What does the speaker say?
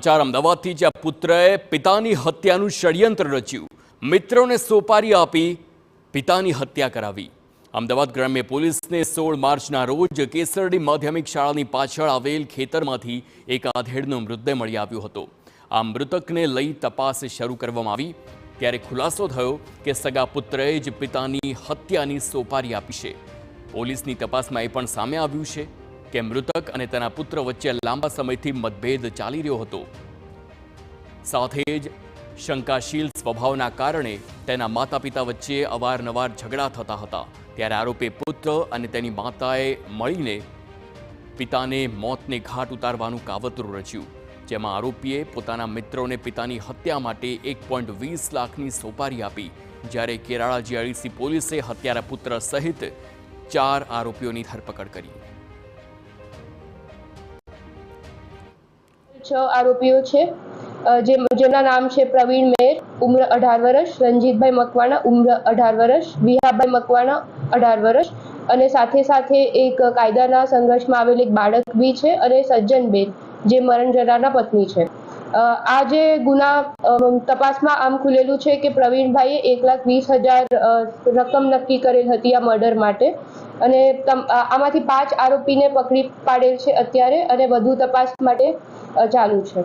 સમાચાર અમદાવાદથી, જ્યાં પુત્રએ પિતાની હત્યાનું ષડયંત્ર રચ્યું, મિત્રોને સોપારી આપી પિતાની હત્યા કરાવી। અમદાવાદ ગ્રામ્ય પોલીસને 16 માર્ચના રોજ કેસરડી માધ્યમિક શાળાની પાછળ આવેલ ખેતરમાંથી એક આધેડનો મૃતદેહ મળી આવ્યો હતો। આ મૃતકને લઈ તપાસ શરૂ કરવામાં આવી ત્યારે ખુલાસો થયો કે સગા પુત્રએ જ પિતાની હત્યાની સોપારી આપી છે। પોલીસની તપાસમાં એ પણ સામે આવ્યું છે કે મૃતક અને તેના પુત્ર વચ્ચે લાંબા સમયથી મતભેદ ચાલી રહ્યો હતો। સાથે જ શંકાશીલ સ્વભાવના કારણે તેના માતા પિતા વચ્ચે અવારનવાર ઝઘડા થતા હતા। ત્યારે આરોપી પુત્ર અને તેની માતાએ મળીને પિતાને મોતને ઘાટ ઉતારવાનું કાવતરું રચ્યું, જેમાં આરોપીએ પોતાના મિત્રોને પિતાની હત્યા માટે 1.20 લાખની સોપારી આપી। જ્યારે કેરાળા જીઆઈડીસી પોલીસે હત્યારા પુત્ર સહિત 4 આરોપીઓની ધરપકડ કરી। 6 આરોપીઓ છે, જેમના નામ છે પ્રવીણ મેર, ઉમ્ર 18 વર્ષ, રંજીतભાई મકવાણા, ઉમ્ર 18 વર્ષ, વિહાભાઈ મકવાણા, 18 વર્ષ અને સાથે સાથે એક કાયદાના સંઘર્ષમાં આવેલ એક બાળક બી છે અને સજ્જનબેન, જે મરણ જનારના પત્ની છે। આ જે ગુના તપાસમાં આમ ખુલેલું છે કે પ્રવીણભાઈએ 1,20,000 રકમ નક્કી કરેલ હતી આ મર્ડર માટે અને આમાંથી 5 આરોપીને પકડી પાડેલ છે અત્યારે અને વધુ તપાસ માટે ચાલુ છે।